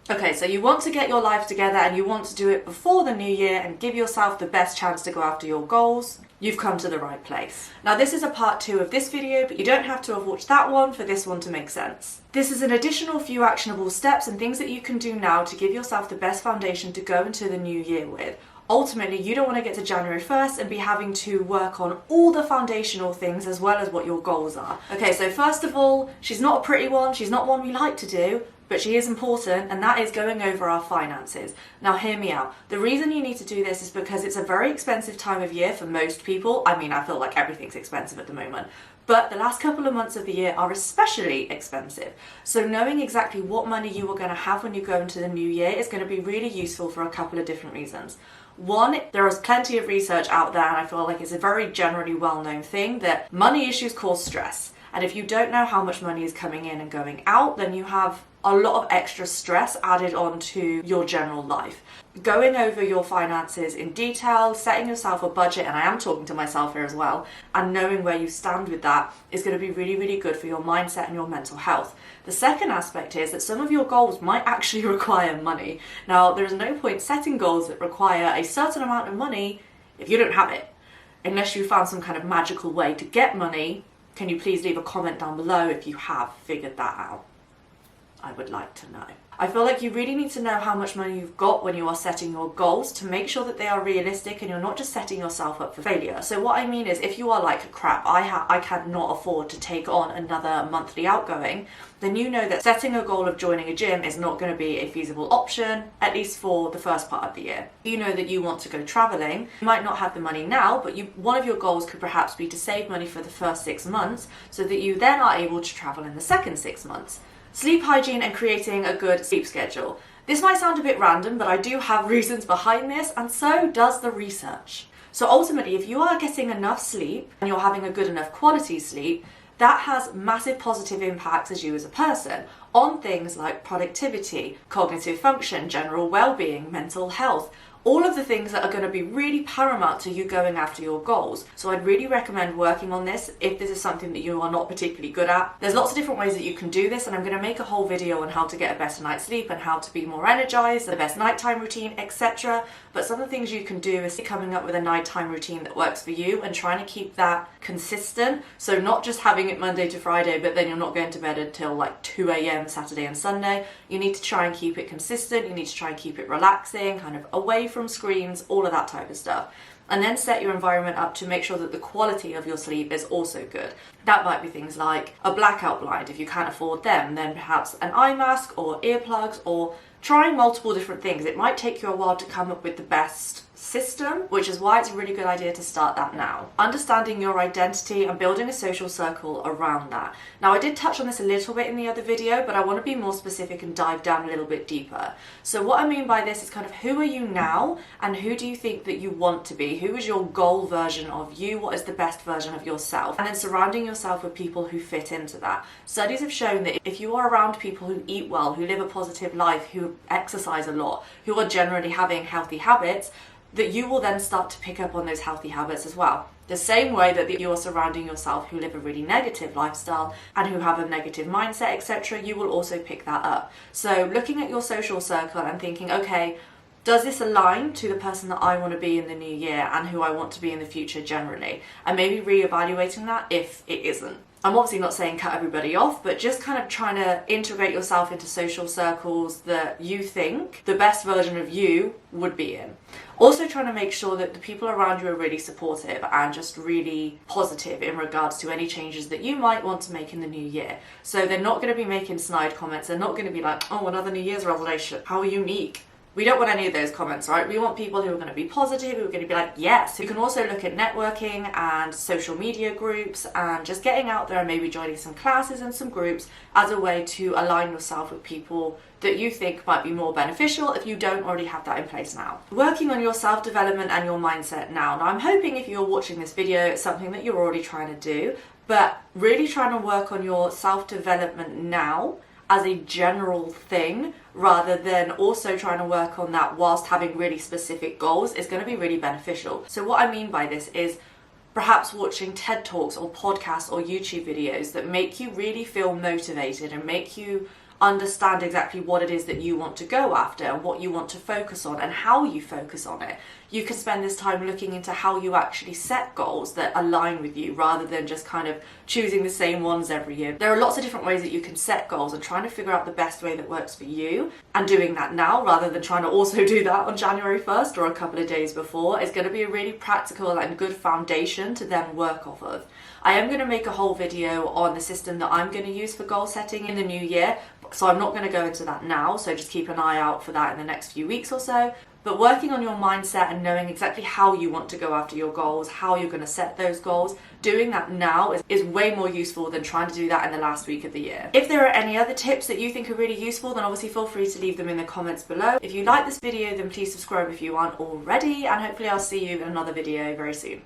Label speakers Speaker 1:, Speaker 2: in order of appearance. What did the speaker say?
Speaker 1: Okay, so you want to get your life together and you want to do it before the new year and give yourself the best chance to go after your goals. You've come to the right place. Now this is a part 2 of this video, but you don't have to have watched that one for this one to make sense. This is an additional few actionable steps and things that you can do now to give yourself the best foundation to go into the new year with. Ultimately, you don't want to get to January 1st and be having to work on all the foundational things as well as what your goals are. Okay, so first of all, she's not a pretty one, she's not one we like to do, but she is important, and that is going over our finances. Now hear me out. The reason you need to do this is because it's a very expensive time of year for most people. I mean, I feel like everything's expensive at the moment. But the last couple of months of the year are especially expensive. So knowing exactly what money you are going to have when you go into the new year is going to be really useful for a couple of different reasons. One, there is plenty of research out there, and I feel like it's a very generally well-known thing that money issues cause stress. And if you don't know how much money is coming in and going out, then you have a lot of extra stress added on to your general life. Going over your finances in detail, setting yourself a budget, and I am talking to myself here as well, and knowing where you stand with that is going to be really, really good for your mindset and your mental health. The second aspect is that some of your goals might actually require money. Now, there is no point setting goals that require a certain amount of money if you don't have it. Unless you found some kind of magical way to get money, can you please leave a comment down below if you have figured that out? I would like to know. I feel like you really need to know how much money you've got when you are setting your goals to make sure that they are realistic and you're not just setting yourself up for failure. So what I mean is, if you are like, crap, I cannot afford to take on another monthly outgoing, then you know that setting a goal of joining a gym is not going to be a feasible option, at least for the first part of the year. You know that you want to go traveling. You might not have the money now, but one of your goals could perhaps be to save money for the first 6 months so that you then are able to travel in the second 6 months. Sleep hygiene and creating a good sleep schedule. This might sound a bit random, but I do have reasons behind this, and so does the research. So ultimately, if you are getting enough sleep and you're having a good enough quality sleep, that has massive positive impacts as you as a person on things like productivity, cognitive function, general well-being, mental health, all of the things that are going to be really paramount to you going after your goals. So I'd really recommend working on this if this is something that you are not particularly good at. There's lots of different ways that you can do this, and I'm going to make a whole video on how to get a better night's sleep and how to be more energized, the best nighttime routine, etc. But some of the things you can do is coming up with a nighttime routine that works for you and trying to keep that consistent. So not just having it Monday to Friday, but then you're not going to bed until like 2 a.m. Saturday and Sunday. You need to try and keep it consistent. You need to try and keep it relaxing, kind of away from screens, all of that type of stuff. And then set your environment up to make sure that the quality of your sleep is also good. That might be things like a blackout blind. If you can't afford them, then perhaps an eye mask or earplugs, or trying multiple different things. It might take you a while to come up with the best system, which is why it's a really good idea to start that now. Understanding your identity and building a social circle around that. Now, I did touch on this a little bit in the other video, but I want to be more specific and dive down a little bit deeper. So what I mean by this is kind of, who are you now and who do you think that you want to be? Who is your goal version of you? What is the best version of yourself? And then surrounding yourself with people who fit into that. Studies have shown that if you are around people who eat well, who live a positive life, who exercise a lot, who are generally having healthy habits, that you will then start to pick up on those healthy habits as well. The same way that you are surrounding yourself who live a really negative lifestyle and who have a negative mindset, etc., you will also pick that up. So looking at your social circle and thinking, okay, does this align to the person that I want to be in the new year and who I want to be in the future generally? And maybe reevaluating that if it isn't. I'm obviously not saying cut everybody off, but just kind of trying to integrate yourself into social circles that you think the best version of you would be in. Also trying to make sure that the people around you are really supportive and just really positive in regards to any changes that you might want to make in the new year. So they're not going to be making snide comments. They're not going to be like, oh, another New Year's resolution. How unique. We don't want any of those comments, right? We want people who are going to be positive, who are going to be like, yes. You can also look at networking and social media groups and just getting out there and maybe joining some classes and some groups as a way to align yourself with people that you think might be more beneficial if you don't already have that in place now. Working on your self-development and your mindset now. Now, I'm hoping if you're watching this video, it's something that you're already trying to do, but really trying to work on your self-development now as a general thing, rather than also trying to work on that whilst having really specific goals, is going to be really beneficial. So what I mean by this is perhaps watching TED Talks or podcasts or YouTube videos that make you really feel motivated and make you understand exactly what it is that you want to go after and what you want to focus on and how you focus on it. You can spend this time looking into how you actually set goals that align with you rather than just kind of choosing the same ones every year. There are lots of different ways that you can set goals, and trying to figure out the best way that works for you and doing that now rather than trying to also do that on January 1st or a couple of days before is going to be a really practical and good foundation to then work off of. I am going to make a whole video on the system that I'm going to use for goal setting in the new year, so I'm not going to go into that now, so just keep an eye out for that in the next few weeks or so. But working on your mindset and knowing exactly how you want to go after your goals, how you're going to set those goals, doing that now is way more useful than trying to do that in the last week of the year. If there are any other tips that you think are really useful, then obviously feel free to leave them in the comments below. If you like this video, then please subscribe if you aren't already, and hopefully I'll see you in another video very soon.